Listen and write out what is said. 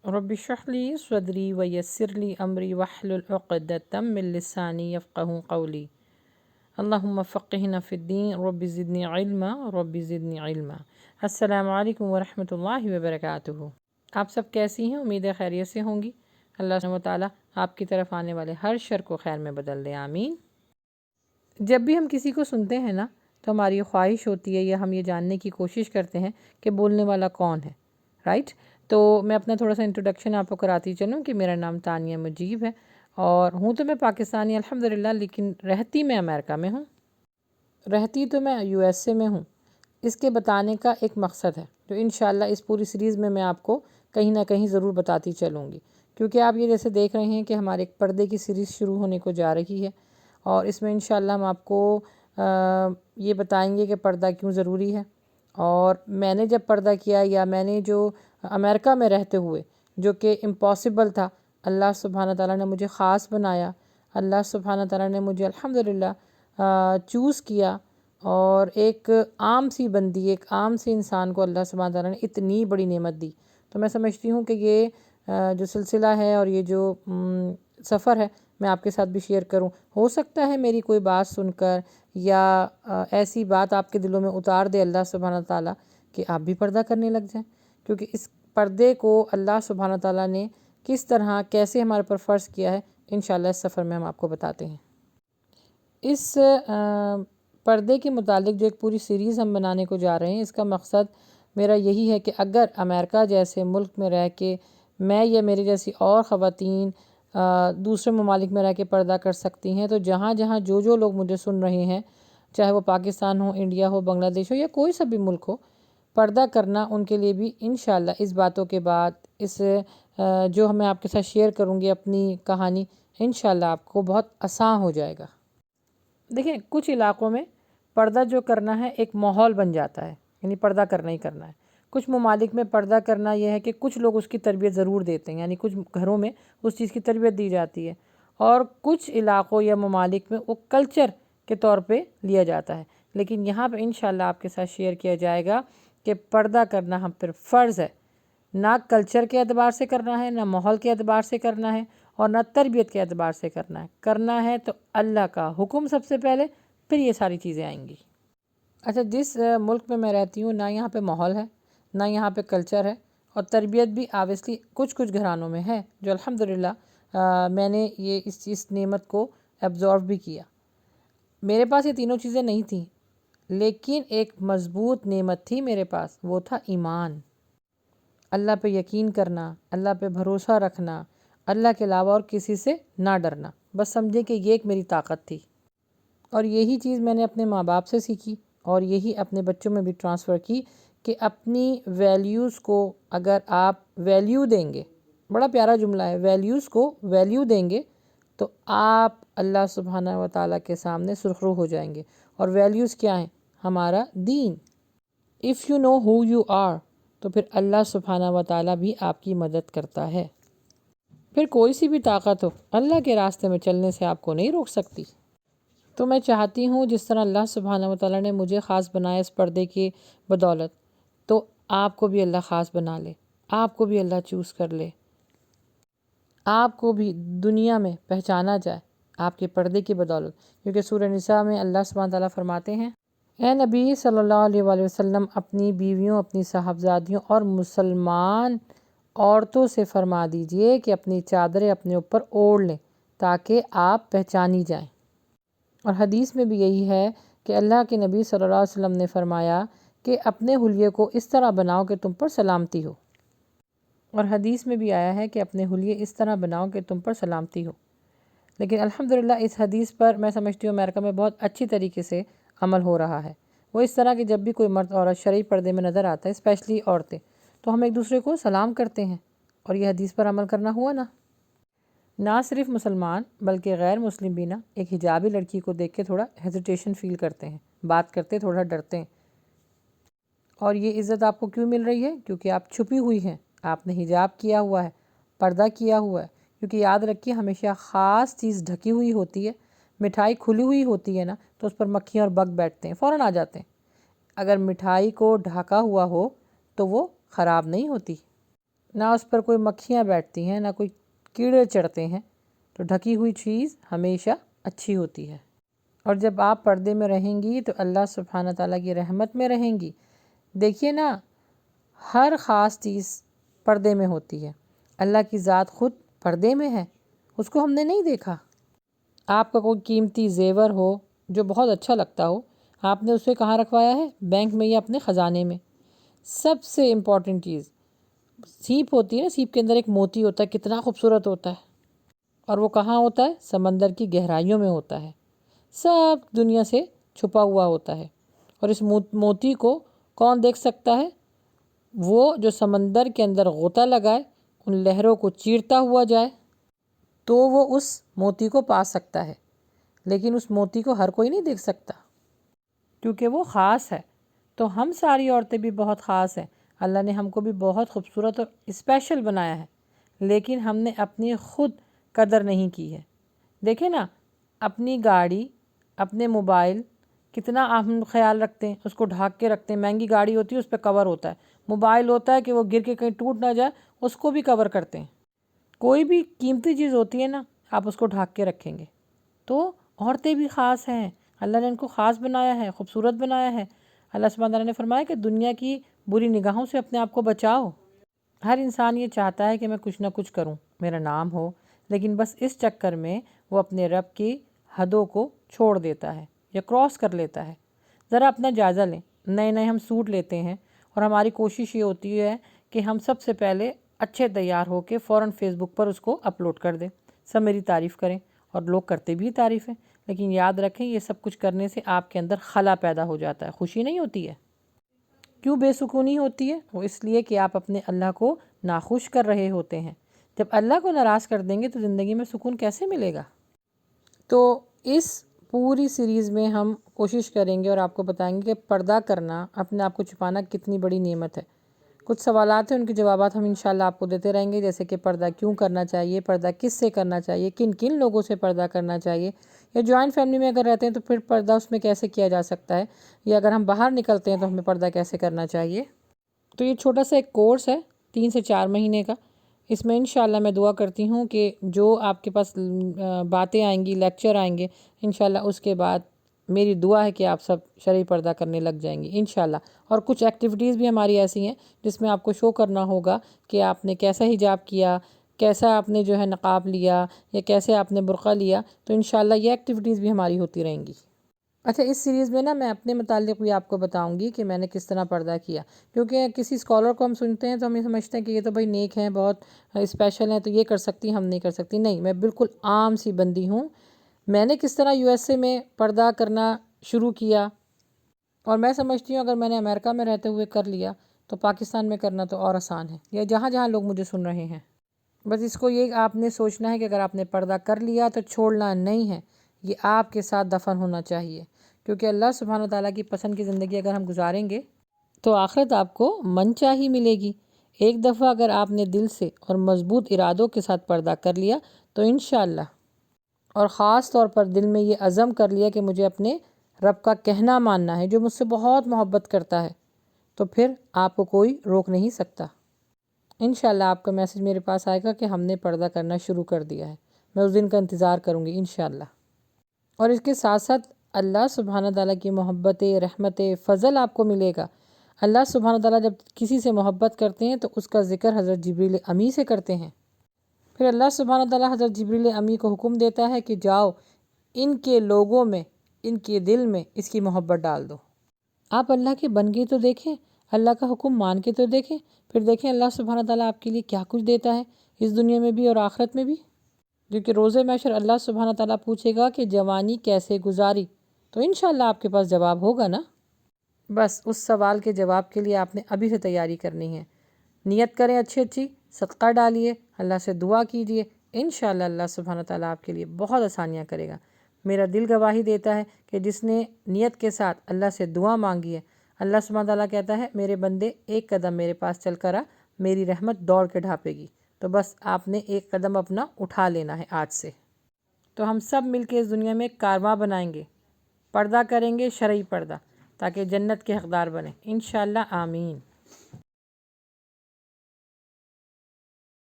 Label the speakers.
Speaker 1: Rabbi इश्रह ली सदरी व यस्सिर ली अमरी वहलुल उक़दतम मिन लिसानी यफ़क़हू क़ौली। अल्लाहुम्मा फ़क़्हिना फ़िद्दीन रब्बि ज़िदनी इल्मा रब्बि ज़िदनी इल्मा। अस्सलामु अलैकुम व रहमतुल्लाहि व बरकातुहू। आप सब कैसी हैं? उम्मीद है खैरियत से होंगी। अल्लाह सुब्हानहू व तआला आपकी तरफ आने वाले हर शर को खैर में बदल दे, आमीन। जब भी हम किसी को सुनते हैं ना, तो हमारी ख्वाहिश होती है या हम ये जानने की कोशिश करते हैं कि बोलने वाला कौन है, राइट। तो मैं अपना थोड़ा सा इंट्रोडक्शन आपको कराती चलूँ कि मेरा नाम तानिया मुजीब है और हूँ तो मैं पाकिस्तानी अल्हम्दुलिल्लाह, लेकिन रहती मैं अमेरिका में हूँ। रहती तो मैं यूएसए में हूँ। इसके बताने का एक मकसद है जो इंशाअल्लाह इस पूरी सीरीज़ में मैं आपको कहीं ना कहीं ज़रूर बताती चलूँगी, क्योंकि आप ये जैसे देख रहे हैं कि हमारे एक पर्दे की सीरीज़ शुरू होने को जा रही है और इसमें इंशाअल्लाह हम आपको ये बताएंगे कि पर्दा क्यों ज़रूरी है। और मैंने जब पर्दा किया या मैंने जो अमेरिका में रहते हुए जो कि इम्पॉसिबल था, अल्लाह सुब्हाना ताला ने मुझे ख़ास बनाया, अल्लाह सुब्हाना ताला ने मुझे अल्हम्दुलिल्लाह चूज़ किया और एक आम सी बंदी, एक आम सी इंसान को अल्लाह सुब्हाना ताला ने इतनी बड़ी नेमत दी। तो मैं समझती हूँ कि ये जो सिलसिला है और ये जो सफ़र है मैं आपके साथ भी शेयर करूं। हो सकता है मेरी कोई बात सुनकर या ऐसी बात आपके दिलों में उतार दे अल्लाह सुब्हाना ताला कि आप भी पर्दा करने लग जाएं, क्योंकि इस पर्दे को अल्लाह सुब्हाना ताला ने किस तरह कैसे हमारे पर फ़र्ज़ किया है इंशाअल्लाह इस सफ़र में हम आपको बताते हैं। इस पर्दे के मुतालिक जो एक पूरी सीरीज़ हम बनाने को जा रहे हैं, इसका मकसद मेरा यही है कि अगर अमेरिका जैसे मुल्क में रह के मैं या मेरी जैसी और ख़वातीन दूसरे ममालिक में रह के पर्दा कर सकती हैं, तो जहाँ जहाँ जो लोग मुझे सुन रहे हैं, चाहे वो पाकिस्तान हो, इंडिया हो, बांग्लादेश हो या कोई सा भी मुल्क हो, पर्दा करना उनके लिए भी इंशाअल्लाह इस बातों के बाद इस जो मैं आपके साथ शेयर करूँगी अपनी कहानी, इंशाअल्लाह आपको बहुत आसान हो जाएगा। देखिए, कुछ इलाक़ों में पर्दा जो करना है एक माहौल बन जाता है, यानी पर्दा करना ही करना है। कुछ ममालिक में पर्दा करना यह है कि कुछ लोग उसकी तरबियत ज़रूर देते हैं, यानी कुछ घरों में उस चीज़ की तरबियत दी जाती है और कुछ इलाक़ों या ममालिक में वो कल्चर के तौर पे लिया जाता है। लेकिन यहाँ पे इंशाअल्लाह आपके साथ शेयर किया जाएगा कि पर्दा करना हम पर फ़र्ज़ है। ना कल्चर के एतबार से करना है, ना माहौल के एतबार से करना है और ना तरबियत के एतबार से करना है तो अल्लाह का हुक्म सबसे पहले, फिर ये सारी चीज़ें आएंगी। अच्छा, जिस मुल्क में मैं रहती हूँ ना यहाँ पे माहौल है, ना यहाँ पे कल्चर है और तरबियत भी ऑब्वियसली कुछ कुछ घरानों में है जो अल्हम्दुलिल्लाह मैंने ये इस नेमत को एब्ज़ॉर्व भी किया। मेरे पास ये तीनों चीज़ें नहीं थी, लेकिन एक मज़बूत नेमत थी मेरे पास, वो था ईमान। अल्लाह पे यकीन करना, अल्लाह पे भरोसा रखना, अल्लाह के अलावा और किसी से ना डरना। बस समझे कि ये एक मेरी ताकत थी और यही चीज़ मैंने अपने माँ बाप से सीखी और यही अपने बच्चों में भी ट्रांसफ़र की कि अपनी वैल्यूज़ को अगर आप वैल्यू देंगे, बड़ा प्यारा जुमला है, वैल्यूज़ को वैल्यू देंगे तो आप अल्लाह सुब्हाना व तआला के सामने सुरखरू हो जाएंगे। और वैल्यूज़ क्या हैं? हमारा दीन। If you know who you are, तो फिर अल्लाह सुब्हाना व तआला भी आपकी मदद करता है। फिर कोई सी भी ताकत हो, अल्लाह के रास्ते में चलने से आपको नहीं रोक सकती। तो मैं चाहती हूँ जिस तरह अल्लाह सुब्हाना व तआला ने मुझे ख़ास बनाया इस पर्दे की बदौलत, तो आपको भी अल्लाह ख़ास बना ले, आपको भी अल्लाह चूज़ कर ले, आपको भी दुनिया में पहचाना जाए आपके पर्दे की बदौलत। क्योंकि सूरह निसा में अल्लाह सुब्हाना तआला फरमाते हैं, ए नबी सल्लल्लाहु अलैहि वसल्लम अपनी बीवियों, अपनी साहबजादियों और मुसलमान औरतों से फरमा दीजिए कि अपनी चादरें अपने ऊपर ओढ़ लें ताकि आप पहचानी जाएं। और हदीस में भी यही है कि अल्लाह के नबी सल्लल्लाहु अलैहि वसल्लम ने फरमाया कि अपने हुलिये को इस तरह बनाओ कि तुम पर सलामती हो। और हदीस में भी आया है कि अपने हुलिये इस तरह बनाओ कि तुम पर सलामती हो। लेकिन अल्हम्दुलिल्लाह इस हदीस पर मैं समझती हूँ अमेरिका में बहुत अच्छी तरीके से अमल हो रहा है। वो इस तरह कि जब भी कोई मर्द औरत शरई पर्दे में नज़र आता है, स्पेशली औरतें, तो हम एक दूसरे को सलाम करते हैं और ये हदीस पर अमल करना हुआ ना सिर्फ मुसलमान बल्कि गैर मुस्लिम भी ना एक हिजाबी लड़की को देख के थोड़ा हेजिटेशन फ़ील करते हैं, बात करते थोड़ा डरते हैं। और ये इज़्ज़त आपको क्यों मिल रही है? क्योंकि आप छुपी हुई हैं, आपने हिजाब किया हुआ है, पर्दा किया हुआ है। क्योंकि याद रखिए हमेशा ख़ास चीज़ ढकी हुई होती है। मिठाई खुली हुई होती है ना, तो उस पर मक्खियाँ और बग बैठते हैं, फ़ौरन आ जाते हैं। अगर मिठाई को ढका हुआ हो तो वो ख़राब नहीं होती। نہ اس پر کوئی مکھیاں بیٹھتی ہیں، نہ کوئی کیڑے چڑھتے ہیں، تو ڈھکی ہوئی چیز ہمیشہ اچھی ہوتی ہے۔ اور جب آپ پردے میں رہیں گی تو اللہ سبحانہ تعالیٰ کی رحمت میں رہیں گی۔ دیکھیے نا، ہر خاص چیز پردے میں ہوتی ہے۔ اللہ کی ذات خود پردے میں ہے، اس کو ہم نے نہیں دیکھا۔ آپ کا کوئی قیمتی زیور ہو جو بہت اچھا لگتا ہو، آپ نے اسے کہاں رکھوایا ہے؟ بینک میں یا اپنے خزانے میں۔ سب سے امپورٹنٹ چیز سیپ ہوتی ہے نا، سیپ کے اندر ایک موتی ہوتا ہے، کتنا خوبصورت ہوتا ہے، اور وہ کہاں ہوتا ہے؟ سمندر کی گہرائیوں میں ہوتا ہے، سب دنیا سے چھپا ہوا ہوتا ہے۔ اور اس موتی کو کون دیکھ سکتا ہے؟ وہ جو سمندر کے اندر غوطہ لگائے، ان لہروں کو چیرتا ہوا جائے تو وہ اس موتی کو پا سکتا ہے۔ لیکن اس موتی کو ہر کوئی نہیں دیکھ سکتا کیونکہ وہ خاص ہے۔ تو ہم ساری عورتیں بھی بہت خاص ہیں، اللہ نے ہم کو بھی بہت خوبصورت اور اسپیشل بنایا ہے، لیکن ہم نے اپنی خود قدر نہیں کی ہے۔ دیکھیں نا، اپنی گاڑی، اپنے موبائل کتنا ہم خیال رکھتے ہیں، اس کو ڈھانک کے رکھتے ہیں۔ مہنگی گاڑی ہوتی ہے، اس پہ کور ہوتا ہے، موبائل ہوتا ہے کہ وہ گر کے کہیں ٹوٹ نہ جائے، اس کو بھی کور کرتے ہیں۔ کوئی بھی قیمتی چیز ہوتی ہے نا، آپ اس کو ڈھانک کے رکھیں گے۔ تو عورتیں بھی خاص ہیں، اللہ نے ان کو خاص بنایا ہے، خوبصورت بنایا ہے۔ اللہ سبحانہ تعالیٰ نے فرمایا کہ دنیا کی بری نگاہوں سے اپنے آپ کو بچاؤ۔ ہر انسان یہ چاہتا ہے کہ میں کچھ نہ کچھ کروں، میرا نام ہو، لیکن بس اس چکر میں وہ اپنے رب کی حدوں کو چھوڑ دیتا ہے یا کراس کر لیتا ہے۔ ذرا اپنا جائزہ لیں، نئے نئے ہم سوٹ لیتے ہیں اور ہماری کوشش یہ ہوتی ہے کہ ہم سب سے پہلے اچھے تیار ہو کے فوراً فیس بک پر اس کو اپلوڈ کر دیں، سب میری تعریف کریں، اور لوگ کرتے بھی تعریف ہیں، لیکن یاد رکھیں یہ سب کچھ کرنے سے آپ کے اندر خلا پیدا ہو جاتا ہے، خوشی نہیں ہوتی ہے۔ کیوں بے سکونی ہوتی ہے؟ وہ اس لیے کہ آپ اپنے اللہ کو ناخوش کر رہے ہوتے ہیں۔ جب اللہ کو ناراض کر دیں گے تو زندگی میں سکون کیسے ملے گا؟ تو اس پوری سیریز میں ہم کوشش کریں گے اور آپ کو بتائیں گے کہ پردہ کرنا، اپنے آپ کو چھپانا کتنی بڑی نعمت ہے۔ کچھ سوالات ہیں، ان کے جوابات ہم انشاءاللہ آپ کو دیتے رہیں گے، جیسے کہ پردہ کیوں کرنا چاہیے، پردہ کس سے کرنا چاہیے، کن کن لوگوں سے پردہ کرنا چاہیے، یا جوائنٹ فیملی میں اگر رہتے ہیں تو پھر پردہ اس میں کیسے کیا جا سکتا ہے، یا اگر ہم باہر نکلتے ہیں تو ہمیں پردہ کیسے کرنا چاہیے۔ تو یہ چھوٹا سا ایک کورس ہے 3 سے 4 مہینے کا۔ اس میں انشاءاللہ میں دعا کرتی ہوں کہ جو آپ کے پاس باتیں آئیں گی، لیکچر آئیں گے، انشاءاللہ اس کے بعد میری دعا ہے کہ آپ سب شرعی پردہ کرنے لگ جائیں گے انشاءاللہ۔ اور کچھ ایکٹیویٹیز بھی ہماری ایسی ہیں جس میں آپ کو شو کرنا ہوگا کہ آپ نے کیسا حجاب کیا، کیسا آپ نے جو ہے نقاب لیا، یا کیسے آپ نے برقع لیا۔ تو انشاءاللہ یہ ایکٹیویٹیز بھی ہماری ہوتی رہیں گی۔ اچھا، اس سیریز میں نا میں اپنے متعلق بھی آپ کو بتاؤں گی کہ میں نے کس طرح پردہ کیا، کیونکہ کسی اسکالر کو ہم سنتے ہیں تو ہم یہ سمجھتے ہیں کہ یہ تو بھائی نیک ہیں، بہت اسپیشل ہیں، تو یہ کر سکتی، ہم نہیں کر سکتی۔ نہیں، میں بالکل عام سی بندی ہوں۔ میں نے کس طرح USA میں پردہ کرنا شروع کیا، اور میں سمجھتی ہوں اگر میں نے امریکہ میں رہتے ہوئے کر لیا تو پاکستان میں کرنا تو اور آسان ہے، یا جہاں جہاں لوگ مجھے سن رہے ہیں۔ بس اس کو یہ آپ نے سوچنا ہے کہ اگر آپ نے پردہ کر لیا تو چھوڑنا نہیں ہے، یہ آپ کے ساتھ دفن ہونا چاہیے، کیونکہ اللہ سبحانہ تعالیٰ کی پسند کی زندگی اگر ہم گزاریں گے تو آخرت آپ کو من چاہی ملے گی۔ ایک دفعہ اگر آپ نے دل سے اور مضبوط ارادوں کے ساتھ پردہ کر لیا تو انشاءاللہ، اور خاص طور پر دل میں یہ عزم کر لیا کہ مجھے اپنے رب کا کہنا ماننا ہے جو مجھ سے بہت محبت کرتا ہے، تو پھر آپ کو کوئی روک نہیں سکتا۔ انشاءاللہ آپ کا میسج میرے پاس آئے گا کہ ہم نے پردہ کرنا شروع کر دیا ہے، میں اس دن کا انتظار کروں گی انشاءاللہ۔ اور اس کے ساتھ ساتھ اللہ سبحانہ تعالیٰ کی محبت، رحمت، فضل آپ کو ملے گا۔ اللہ سبحانہ تعالیٰ جب کسی سے محبت کرتے ہیں تو اس کا ذکر حضرت جبریل امی سے کرتے ہیں، پھر اللہ سبحانہ تعالیٰ حضرت جبریل امی کو حکم دیتا ہے کہ جاؤ ان کے لوگوں میں، ان کے دل میں اس کی محبت ڈال دو۔ آپ اللہ کے بن گئے تو دیکھیں، اللہ کا حکم مان کے تو دیکھیں، پھر دیکھیں اللہ سبحانہ تعالیٰ آپ کے لیے کیا کچھ دیتا ہے اس دنیا میں بھی اور آخرت میں بھی۔ کیونکہ روز محشر اللہ سبحانہ تعالیٰ پوچھے گا کہ جوانی کیسے گزاری، تو انشاءاللہ آپ کے پاس جواب ہوگا نا۔ بس اس سوال کے جواب کے لیے آپ نے ابھی سے تیاری کرنی ہے۔ نیت کریں اچھی، صدقہ ڈالیے، اللہ سے دعا کیجیے، انشاءاللہ اللہ سبحانہ تعالیٰ آپ کے لیے بہت آسانیاں کرے گا۔ میرا دل گواہی دیتا ہے کہ جس نے نیت کے ساتھ اللہ سے دعا مانگی ہے، اللہ سبحانہ تعالیٰ کہتا ہے میرے بندے ایک قدم میرے پاس چل کر آ، میری رحمت دوڑ کے ڈھانپے گی۔ تو بس آپ نے ایک قدم اپنا اٹھا لینا ہے آج سے۔ تو ہم سب مل کے اس دنیا میں ایک کارواں بنائیں گے، پردہ کریں گے، شرعی پردہ، تاکہ جنت کے حقدار بنیں انشاءاللہ، آمین۔